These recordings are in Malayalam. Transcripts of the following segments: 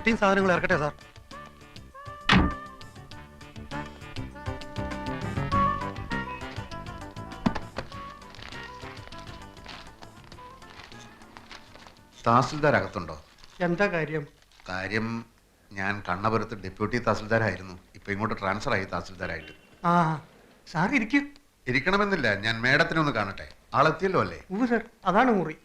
പെട്ടിയും സാധനങ്ങൾ ഇറക്കട്ടെ സാർ. തഹസിൽദാർ അകത്തുണ്ടോ? എന്താ കാര്യം? കാര്യം, ഞാൻ കണ്ണപുരത്ത് ഡെപ്യൂട്ടി തഹസിൽദാരായിരുന്നു. ഇപ്പൊ ഇങ്ങോട്ട് ട്രാൻസ്ഫർ ആയി തഹസിൽദാരായിട്ട്. ആ സാർ ഇരിക്കും. ഇരിക്കണമെന്നില്ല, ഞാൻ മേഡത്തിനെ ഒന്ന് കാണട്ടെ. ആളെത്തിയല്ലോ അല്ലേ? സർ, അതാണ് മുറി.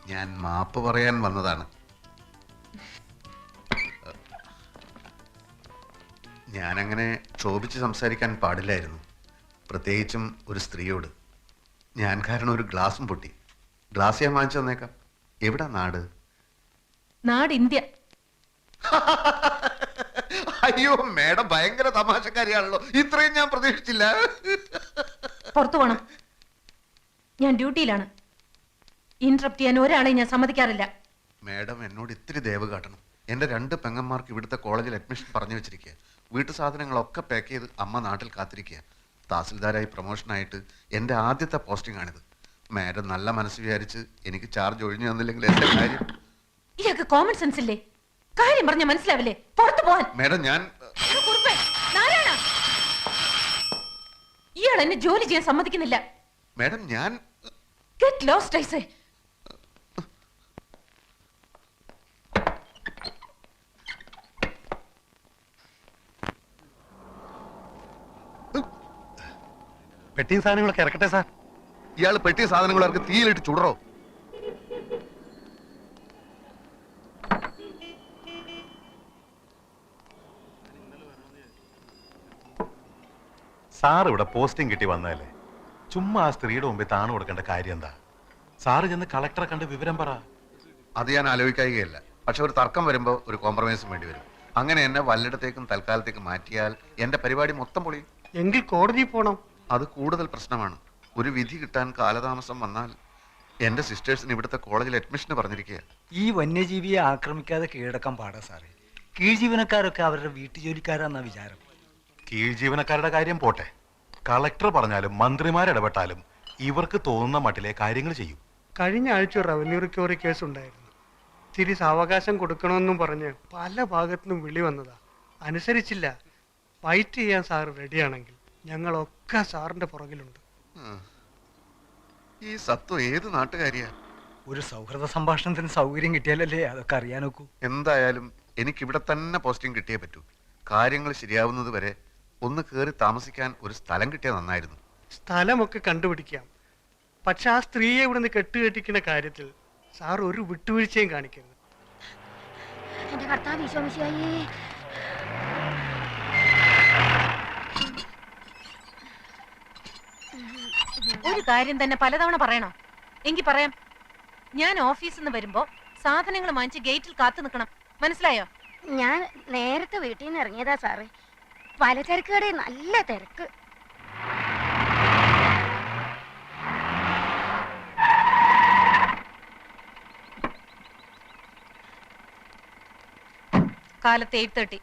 ഞാൻ മാപ്പ് പറയാൻ വന്നതാണ്. ഞാനങ്ങനെ ക്ഷോഭിച്ച് സംസാരിക്കാൻ പാടില്ലായിരുന്നു, പ്രത്യേകിച്ചും ഒരു സ്ത്രീയോട്. ഞാൻ കാരണം ഒരു ഗ്ലാസും പൊട്ടി. ഗ്ലാസ് ഞാൻ വാങ്ങിച്ചു തന്നേക്കാം. എവിടാ നാട്? നാട് ഇന്ത്യ. അയ്യോ മേഡം ഭയങ്കര തമാശക്കാരിയാണല്ലോ, ഇത്രയും ഞാൻ പ്രതീക്ഷിച്ചില്ല. പുറത്തു പോണം, ഞാൻ ഡ്യൂട്ടിയിലാണ്. ഇന്ററപ്റ്റ് ചെയ്യാൻ ഒരാളെയും ഞാൻ സമ്മതിക്കാറില്ല. മേഡം എന്നോട് ഇത്തിരി ദയവ് കാട്ടണം. എന്റെ 2 പെങ്ങന്മാർക്ക് ഇവിടുത്തെ കോളേജിൽ അഡ്മിഷൻ പറഞ്ഞു വെച്ചിരിക്കുക. വീട്ടു സാധനങ്ങളൊക്കെ പാക്ക് ചെയ്ത് അമ്മ നാട്ടിൽ കാത്തിരിക്കുക. തഹസിൽദാരായി പ്രൊമോഷനായിട്ട് എൻ്റെ ആദ്യത്തെ പോസ്റ്റിംഗ് ആണിത്. മേഡം നല്ല മനസ്സ് വിചാരിച്ച് എനിക്ക് ചാർജ് ഒഴിഞ്ഞു തന്നില്ലെങ്കിൽ എന്റെ കാര്യം. ഇയാൾക്ക് കോമൺ സെൻസ് ഇല്ലേ? കാര്യം പറഞ്ഞ മനസ്സിലാവില്ലേ? പുറത്തു പോവാൻ. മേഡം ഞാൻ ഇയാൾ എന്നെ ജോലി ചെയ്യാൻ സമ്മതിക്കുന്നില്ല. മേഡം ഞാൻ ഗെറ്റ് ലോസ്റ്റ് ഐ സേ. പെട്ടിയും സാധനങ്ങളൊക്കെ ഇറക്കട്ടെ സാർ. ഇയാൾ പെട്ടിയ സാധനങ്ങളൊക്കെ തീയിലിട്ട് ചുടറോ? സാർ ഇവിടെ പോസ്റ്റിംഗ് കിട്ടി വന്നതല്ലേ, ചുമ്മാ ആ സ്ത്രീയുടെ മുമ്പിൽ താണു കൊടുക്കേണ്ട കാര്യം എന്താ? സാറ് ചെന്ന് കളക്ടറെ കണ്ട് വിവരം പറ. അത് ഞാൻ ആലോചിക്കുകയല്ല. പക്ഷെ ഒരു തർക്കം വരുമ്പോൾ ഒരു കോംപ്രമൈസും വേണ്ടി വരും. അങ്ങനെ എന്നെ വല്ലയിടത്തേക്കും തൽക്കാലത്തേക്ക് മാറ്റിയാൽ എന്റെ പരിപാടി മൊത്തം പൊളിയും. എങ്കിൽ കോടതി പോണം. അത് കൂടുതൽ പ്രശ്നമാണ്. ഒരു വിധി കിട്ടാൻ കാലതാമസം വന്നാൽ എന്റെ സിസ്റ്റേഴ്സിന് ഇവിടുത്തെ കോളേജിൽ അഡ്മിഷന് പറഞ്ഞിരിക്കുക. ഈ വന്യജീവിയെ ആക്രമിക്കാതെ കീഴടക്കാൻ പാടാ സാറേ. കീഴ്ജീവനക്കാരൊക്കെ അവരുടെ വീട്ടുജോലിക്കാരാന്നാ വിചാരം. കീഴ്ജീവനക്കാരുടെ കാര്യം പോട്ടെ, കളക്ടർ പറഞ്ഞാലും മന്ത്രിമാരിടപെട്ടാലും ഇവർക്ക് തോന്നുന്ന മട്ടിലെ കാര്യങ്ങൾ ചെയ്യും. കഴിഞ്ഞ ആഴ്ച റവന്യൂ റിക്കവറി കേസ് ഉണ്ടായിരുന്നു. തിരി സാവകാശം കൊടുക്കണമെന്നും പറഞ്ഞ് പല ഭാഗത്തുനിന്നും വിളി വന്നതാ. അനുസരിച്ചില്ല. ഫൈറ്റ് ചെയ്യാൻ സാർ റെഡിയാണെങ്കിൽ ഞങ്ങളൊക്കെ സാറിന്റെ പുറകിലുണ്ട്. ഈ സത്വം ഏത് നാട്ടുകാരിയാ? ഒരു സൗഹൃദ സംഭാഷണത്തിന് സൗകര്യം കിട്ടിയാലല്ലേ അതൊക്കെ അറിയാനൊക്കൂ. എന്തായാലും എനിക്കിവിടെ തന്നെ പോസ്റ്റിംഗ് കിട്ടിയേ പറ്റൂ. കാര്യങ്ങൾ ശരിയാവുന്നത് വരെ ഒന്ന് കയറി താമസിക്കാൻ ഒരു സ്ഥലം കിട്ടിയാൽ നന്നായിരുന്നു. സ്ഥലമൊക്കെ കണ്ടുപിടിക്കാം. പക്ഷെ ആ സ്ത്രീയെ ഇവിടുന്ന് കെട്ടുകെട്ടിക്കുന്ന കാര്യത്തിൽ സാർ ഒരു വിട്ടുവീഴ്ചയും കാണിക്കരുത്. എന്റെ കർത്താവ് ഈശോമിശിഹായേ. ഒരു കാര്യം തന്നെ പലതവണ പറയണോ? എങ്കിൽ പറയാം. ഞാൻ ഓഫീസിൽ നിന്ന് വരുമ്പോ സാധനങ്ങൾ വാങ്ങിച്ച് ഗേറ്റിൽ കാത്തു നിൽക്കണം. മനസ്സിലായോ? ഞാൻ നേരത്തെ വീട്ടിൽ നിന്ന് ഇറങ്ങിയതാ സാറേ. പലചരക്ക് കടയിൽ നല്ല തിരക്ക്. കാലത്ത് 8:30.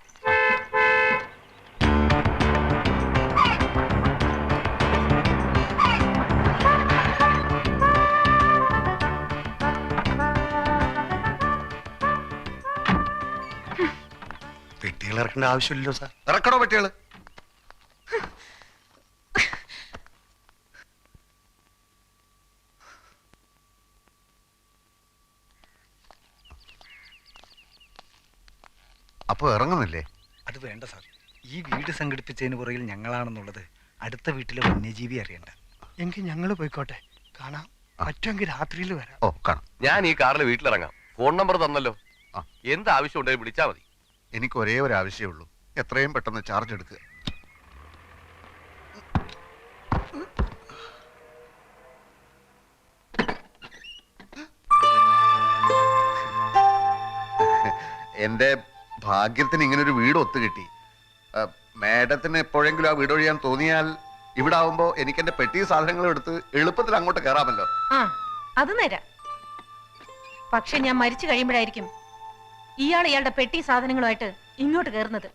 പെട്ടികൾ ഇറക്കേണ്ട ആവശ്യമില്ലല്ലോ സാർ. ഇറക്കണോ പെട്ടികള്? അപ്പൊ ഇറങ്ങുന്നില്ലേ? അത് വേണ്ട സാർ. ഈ വീട് സംഘടിപ്പിച്ചതിന് പുറകിൽ ഞങ്ങളാണെന്നുള്ളത് അടുത്ത വീട്ടിലെ വന്യജീവി അറിയണ്ട. എങ്കിൽ ഞങ്ങൾ പോയിക്കോട്ടെ. കാണാം. പറ്റുമെങ്കിൽ രാത്രിയിൽ വരാം. ഓ കാണാം. ഞാൻ ഈ കാറിൽ വീട്ടിലിറങ്ങാം. ഫോൺ നമ്പർ തന്നല്ലോ. എന്ത് ആവശ്യം ഉണ്ടെങ്കിൽ വിളിച്ചാൽ മതി. എനിക്ക് ഒരേ ഒരു ആവശ്യമേ ഉള്ളൂ, എത്രയും പെട്ടെന്ന് ചാർജ് എടുക്കുക. എന്റെ ഭാഗ്യത്തിന് ഇങ്ങനെ ഒരു വീട് ഒത്തുകിട്ടി. മേഡത്തിന് എപ്പോഴെങ്കിലും ആ വീട് ഒഴിയാൻ തോന്നിയാൽ ഇവിടെ ആവുമ്പോ എനിക്ക് എന്റെ പെട്ടി സാധനങ്ങൾ എടുത്ത് എളുപ്പത്തിൽ അങ്ങോട്ട് കയറാമല്ലോ. ആ അത് നേരാ. പക്ഷെ ഞാൻ മരിച്ചു കഴിയുമ്പോഴായിരിക്കും ഇയാളുടെ പെട്ടി സാധനങ്ങളുമായിട്ട് ഇങ്ങോട്ട് കയറുന്നത്.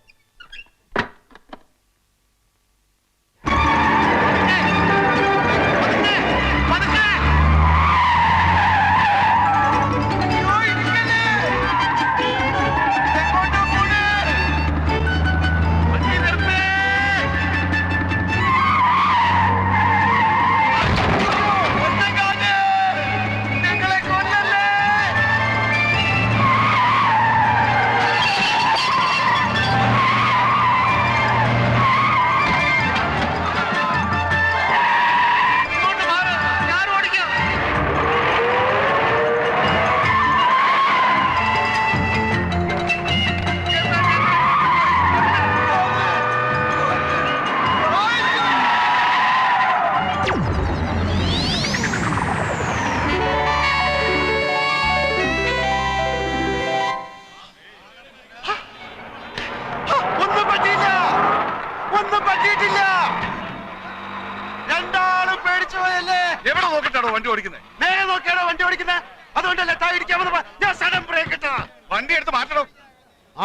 എവിടെ നോക്കിട്ടാണോ വണ്ടി ഓടിക്കുന്നത്? നേരെ നോക്കിയാണോ വണ്ടി ഓടിക്കുന്നത്? അതുകൊണ്ടല്ലേ താ ഇടിക്കാമെന്ന് ഞാൻ സഡൻ ബ്രേക്ക് ഇട്ടതാ. വണ്ടി എടുത്ത് മാറ്റണം.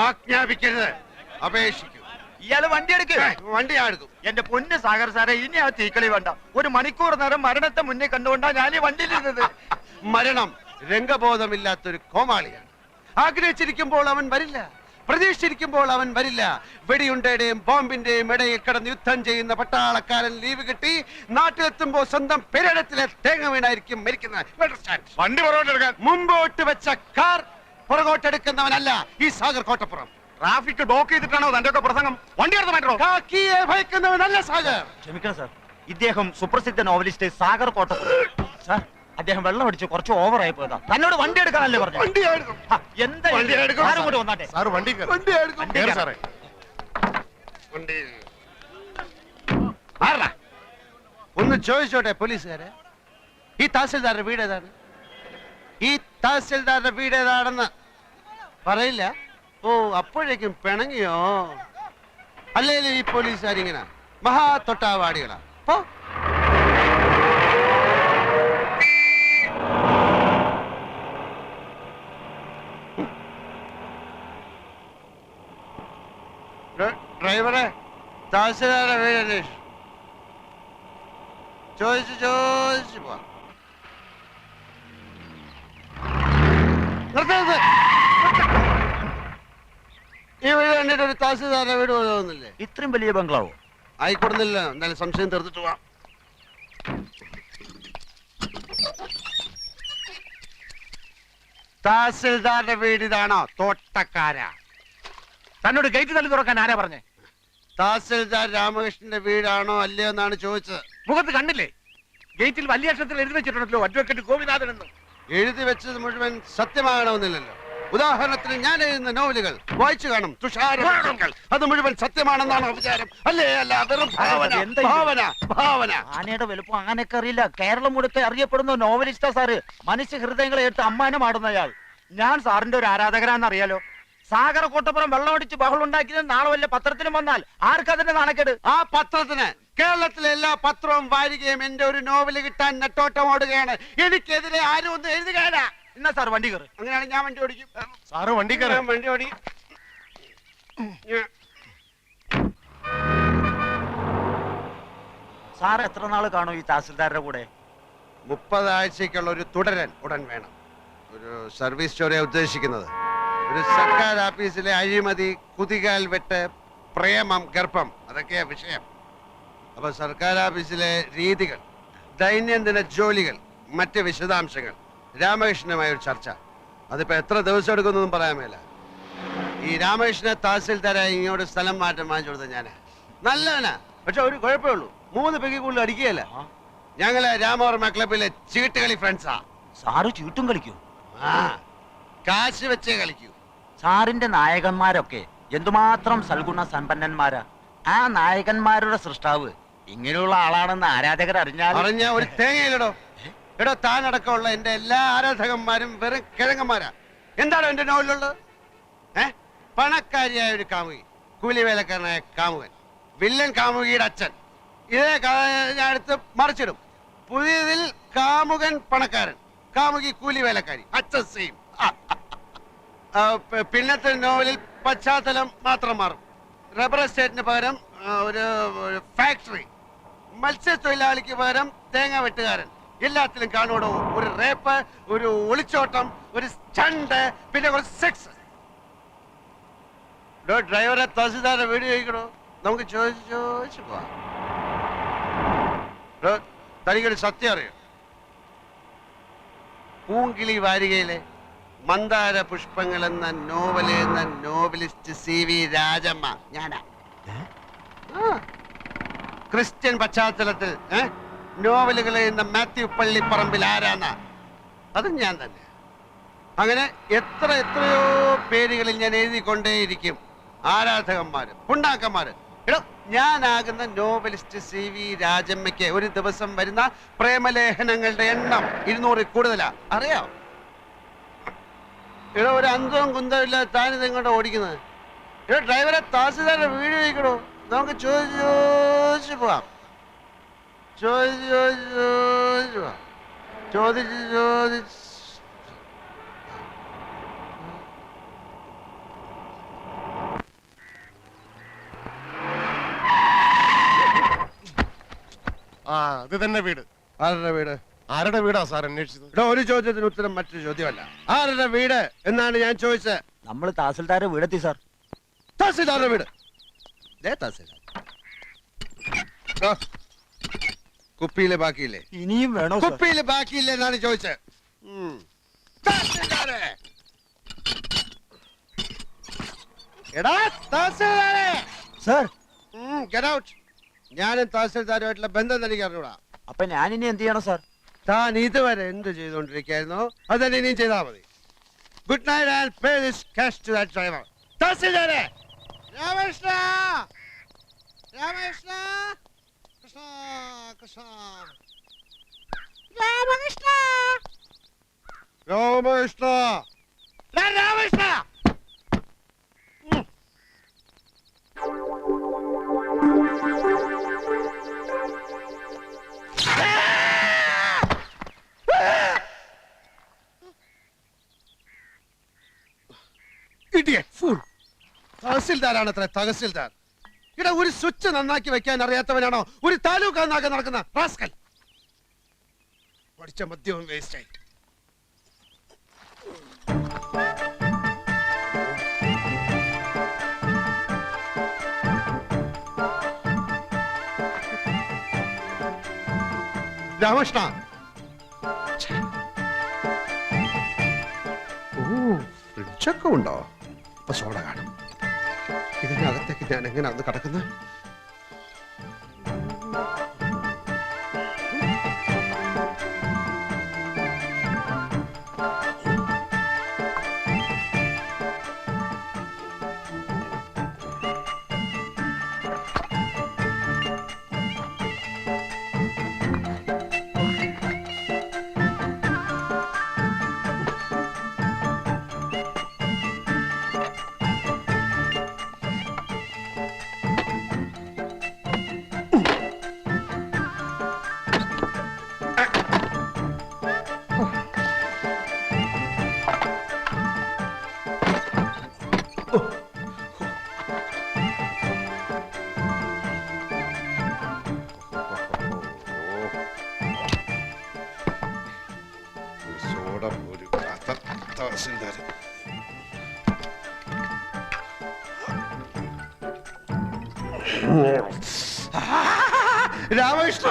ആജ്ഞാപിക്കരുത്, അപേക്ഷിക്കൂ. ഇയാള് വണ്ടി എടുക്കുക. വണ്ടി ഞാൻ എടുക്കും. എന്റെ പൊന്ന് സാഗർ സാറേ, ഇനി ആ തീക്കളി വേണ്ട. ഒരു മണിക്കൂർ നേരം മരണത്തെ മുന്നേ കണ്ടുകൊണ്ടാ ഞാൻ ഈ വണ്ടിയിലിരുന്നത്. മരണം രംഗബോധമില്ലാത്തൊരു കോമാളിയാണ്. ആഗ്രഹിച്ചിരിക്കുമ്പോൾ അവൻ വരില്ല, പ്രതീക്ഷിച്ചിരിക്കുമ്പോൾ അവൻ വരില്ല. വെടിയുണ്ടയുടെയും ബോംബിന്റെയും ഇടയിൽ കിടന്ന് യുദ്ധം ചെയ്യുന്ന പട്ടാളക്കാരൻ ലീവ് കിട്ടി നാട്ടിലെത്തുമ്പോൾ സ്വന്തം പെരടത്തിലെ തേങ്ങ വീണായിരിക്കും മരിക്കുന്നത്. വണ്ടി പുറകോട്ടെടുക്കാൻ. മുമ്പോട്ട് വെച്ച കാർ പുറകോട്ടെടുക്കുന്നവനല്ല ഈ സാഗർ കോട്ടപ്പുറം. ട്രാഫിക് ബ്ലോക്ക് ചെയ്തിട്ടാണോ തന്റെ ഒക്കെ പ്രസംഗം? വണ്ടി എടുത്ത് മാറ്റണോ? കാക്കിയെ ഭയക്കുന്നവനല്ല സാഗർ. ക്ഷമിക്കണം സാർ, ഇദ്ദേഹം സുപ്രസിദ്ധ നോവലിസ്റ്റ് സാഗർ കോട്ടപ്പുറം. സാർ, അദ്ദേഹം വെള്ളം അടിച്ച് കുറച്ച് ഓവറായി പോയതാ. തന്നോട് വണ്ടി എടുക്കാനല്ലേ പറഞ്ഞു? വണ്ടി ഞാൻ എടുക്കും. എന്താ വണ്ടി എടുക്കും. സാറും കൂടെ വന്നാട്ടെ. സാർ വണ്ടി വണ്ടി ഞാൻ എടുക്കും. കേറ് സാറേ. വണ്ടി മാറടാ. ഒന്ന് ചോദിച്ചോട്ടെ പോലീസുകാരെ, ഈ തഹസിൽദാരുടെ വീട് ഏതാണ്? ഈ തഹസിൽദാരുടെ വീട് ഏതാണെന്ന് പറയില്ല. ഓ, അപ്പോഴേക്കും പിണങ്ങിയോ? അല്ലേലും ഈ പോലീസുകാരിങ്ങനെ മഹാ തൊട്ടാവാടികളാ. പോ. ഡ്രൈവറെ, തഹസിൽദാരുടെ വീട് അന്വേഷിച്ചു. ചോദിച്ചു പോവാ. നിർത്തരുത്. ഈ വീട് കണ്ടിട്ട് ഒരു തഹസിൽദാരുടെ വീട് പോലെ തോന്നുന്നില്ലേ? ഇത്രയും വലിയ ബംഗ്ലാവോ? ആയിക്കൊടുന്നില്ല. എന്നാലും സംശയം തീർത്തിട്ട് പോവാം. തഹസിൽദാരുടെ വീട് ഇതാണോ? തോട്ടക്കാരാ. തന്നോട് ഗേറ്റ് തള്ളി തുറക്കാൻ ആരാ പറഞ്ഞേ? തഹസിൽദാർ രാമകൃഷ്ണന്റെ വീടാണോ അല്ലയോ എന്നാണ് ചോദിച്ചത്. മുഖത്ത് കണ്ടില്ലേ? ഗേറ്റിൽ വലിയ അക്ഷരത്തിൽ എഴുതി വെച്ചിട്ടുണ്ടല്ലോ, അഡ്വക്കേറ്റ് ഗോപിനാഥൻ എന്ന്. എഴുതി വെച്ചത് മുഴുവൻ സത്യമാകണമെന്നില്ലല്ലോ. ഉദാഹരണത്തിന് ഞാൻ എഴുതുന്ന നോവലുകൾ വായിച്ചു കാണും. തുഷാരങ്ങൾ അത് മുഴുവൻ സത്യമാണെന്നാണ് വിചാരം. അല്ലേ? അല്ല, വെറും ഭാവന. ആനയുടെ വലുപ്പം ആനയൊക്കെ അറിയില്ല. കേരളം മുഴുക്കെ അറിയപ്പെടുന്ന നോവലിസ്റ്റാ സാറ്. മനുഷ്യ ഹൃദയങ്ങളെ എടുത്ത് അമ്മാനമാടുന്നയാൾ. ഞാൻ സാറിന്റെ ഒരു ആരാധകരാന്നറിയാലോ. സാഗർ കോട്ടപ്പുറം വെള്ളമടിച്ച് ബഹളം ഉണ്ടാക്കിയത് നാളെ വല്ല പത്രത്തിലും വന്നാൽ ആർക്കതിന്റെ നാണക്കേട്? ആ പത്രത്തിന് കേരളത്തിലെ എല്ലാ പത്രവും വാരികയും എന്റെ ഒരു നോവല് കിട്ടാൻ നെട്ടോട്ടം ഓടുകയാണ്. എനിക്കെതിരെ ആരും ഒന്നും എഴുതുകയാണ്. എന്നാ സാർ വണ്ടി കയറി. അങ്ങനെയാണ് ഞാൻ വണ്ടി ഓടിക്കും. സാറ് വണ്ടി കയറി. ഞാൻ വണ്ടി ഓടി. സാർ എത്ര നാള് കാണും ഈ തഹസിൽദാരുടെ കൂടെ? 30 ആഴ്ചക്കുള്ള ഒരു തുടരൻ ഉടൻ വേണം. ഒരു സർവീസ് സ്റ്റോറിയാണ് ഉദ്ദേശിക്കുന്നത്. ഒരു സർക്കാർ ഓഫീസിലെ അഴിമതി, കുതികാൽ വെട്ട്, പ്രേമം, ഗർഭം, അതൊക്കെയാ വിഷയം. അപ്പൊ സർക്കാർ ഓഫീസിലെ രീതികൾ, ദൈനംദിന ജോലികൾ, മറ്റ് വിശദാംശങ്ങൾ, രാമകൃഷ്ണനുമായ ഒരു ചർച്ച. അതിപ്പോ എത്ര ദിവസം എടുക്കുന്നൊന്നും പറയാൻ മേല. ഈ രാമകൃഷ്ണനെ തഹസിൽദാരായി ഇങ്ങോട്ട് സ്ഥലം മാറ്റം വാങ്ങിച്ചു കൊടുത്ത ഞാനാ. നല്ലവനാ, പക്ഷെ ഒരു കുഴപ്പമേ ഉള്ളൂ, 3 പെഗ് കൂടുതൽ അടിക്കുകയല്ല. ഞങ്ങള് രാമവർമ്മ ക്ലബിലെ ചീട്ടുകളി ഫ്രണ്ട്സാ. സാറ് ചീട്ടും കളിക്കൂ? ആ, കാശ് വെച്ചേ കളിക്കൂ. സാറിന്റെ നായകന്മാരൊക്കെ എന്തുമാത്രം സൽഗുണ സമ്പന്നന്മാരാ. ആ നായകന്മാരുടെ സൃഷ്ടാവ് ഇങ്ങനെയുള്ള ആളാണെന്ന് ആരാധകർ അറിഞ്ഞാൽ അറിഞ്ഞ ഒരു തേങ്ങയിലടോ. എടോ, താനടക്കമുള്ള എന്റെ എല്ലാ ആരാധകന്മാരും വെറും കിഴങ്ങന്മാരാ. എന്താണോ എന്റെ നോവലുള്ളത്? പണക്കാരിയായ ഒരു കാമുകി, കൂലിവേലക്കാരനായ കാമുകൻ, വില്ലൻ കാമുകിയുടെ അച്ഛൻ. ഇതേ കഥ ഞാൻ എടുത്ത് മറിച്ചിടും. പുതിയതിൽ കാമുകൻ പണക്കാരൻ, കാമുകി കൂലിവേലക്കാരി, അച്ഛൻ സെയിം. പിന്നത്തെ നോവലിൽ പശ്ചാത്തലം മാത്രം മാറും. റബ്ബർ എസ്റ്റേറ്റിന് പകരം ഒരു ഫാക്ടറി, മത്സ്യത്തൊഴിലാളിക്ക് പകരം തേങ്ങ വെട്ടുകാരൻ. എല്ലാത്തിലും കാണുവോ ഒരു റേപ്പ്, ഒരു ഒളിച്ചോട്ടം, ഒരു സ്റ്റണ്ട്, പിന്നെ കുറച്ച് സെക്സ്. ഡ്രൈവറെ തഹസിൽദാരുടെ വീട് ചോദിക്കണോ? നമുക്ക് ചോദിച്ചു പോവാം. തനിക്കൊരു സത്യം അറിയോ? പൂങ്കിളി വാരികയിലെ മന്ദാര പുഷ്പങ്ങൾ എന്ന നോവൽ എന്ന നോവലിസ്റ്റ് CV രാജമ്മ ഞാനാ. ക്രിസ്ത്യൻ പശ്ചാത്തലത്തിൽ നോവലുകൾ എഴുതുന്ന മാത്യു പള്ളിപ്പറമ്പിൽ ആരാന്ന? അതും ഞാൻ തന്നെ. അങ്ങനെ എത്രയോ പേരുകളിൽ ഞാൻ എഴുതിക്കൊണ്ടേയിരിക്കും. ആരാധകന്മാര്, പുണ്ടാക്കന്മാര്. എടോ, ഞാനാകുന്ന നോവലിസ്റ്റ് CV രാജമ്മയ്ക്ക് ഒരു ദിവസം വരുന്ന പ്രേമലേഖനങ്ങളുടെ എണ്ണം 200 കൂടുതലാ. അറിയാം? ഇവിടെ ഒരു അന്തവും കുന്തവും ഇല്ല. താനിത് എങ്ങോട്ടാ ഓടിക്കുന്നത്? ഇവിടെ ഡ്രൈവറെ തഹസിൽദാരുടെ വീട് ചോദിക്കണോ? നമുക്ക് ചോദിച്ചു പോവാം. ചോദിച്ച് ആ ഇത് തന്നെ വീട്. ആരുടെ വീട്? ആരുടെ വീടാ സാർ അന്വേഷിച്ചത്? ഇവിടെ ഒരു ചോദ്യത്തിന് ഉത്തരം മറ്റൊരു ചോദ്യമല്ല. ആരുടെ വീട് എന്നാണ് ഞാൻ ചോദിച്ചത്. നമ്മൾ തഹസിൽദാരെ വീടെത്തി സാർ. തഹസിൽദാരുടെ വീട്. ദേ തഹസിൽദാർ. കുപ്പിയിലെ ബാക്കിയില്ലേ? ഇനിയും വേണോ സാർ? കുപ്പിയിലെ ബാക്കിയില്ലേ എന്നാണ് ചോദിച്ചത്. തഹസിൽദാരെ! എടാ തഹസിൽദാരെ! Sir Get out. ഞാനും തഹസിൽദാരുമായിട്ടുള്ള ബന്ധം തനിക്ക് അറിഞ്ഞൂടാ. അപ്പൊ ഞാൻ ഇനി എന്ത് ചെയ്യണം സാർ? താൻ ഇതുവരെ എന്ത് ചെയ്തുകൊണ്ടിരിക്കുകയായിരുന്നോ അതന്നെ ഇനിയും ചെയ്താൽ മതി. Good night and pay this cash to that driver. തഹസിൽദാരെ! രാമകൃഷ്ണ! രാമകൃഷ്ണ! കൃഷ്ണ കൃഷ്ണ രാമകൃഷ്ണ! രാമകൃഷ്ണ! രാമകൃഷ്ണ! തഹസിൽദാരാണ് അത്ര തഹസിൽദാർ. ഇവിടെ ഒരു സ്വിച്ച് നന്നാക്കി വെക്കാൻ അറിയാത്തവനാണോ ഒരു താലൂക്ക് നന്നാക്കാൻ നടക്കുന്ന റാസ്കൽ? പഠിച്ച മദ്യവും വേസ്റ്റ് ആയി. രാമകൃഷ്ണ! ഫ്രിഡ്ജൊക്കെ ഉണ്ടോ? അപ്പൊ സോഡ കാണും. ഇതിനകത്തേക്ക് ഞാൻ എങ്ങനെ അത് കിടക്കുന്നത്? സോഡ ഒരു തഹസിൽദാർ. രാമകൃഷ്ണ!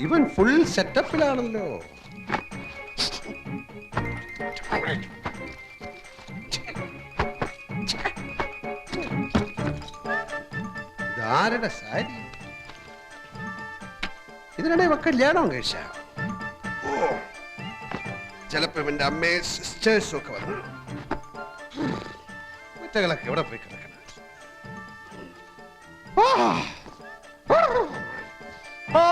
ഇവൻ ഫുൾ സെറ്റപ്പിലാണല്ലോ. ഇതാരുടെ സാരി? ഇതിനിടെ ഇവ കല്യാണം കഴിച്ച? ഓ, ചിലപ്പോ ഇവന്റെ അമ്മയെ സിസ്റ്റേഴ്സും ഒക്കെ വന്നു. കുറ്റകളൊക്കെ എവിടെ പോയി കിടക്കണം? ആ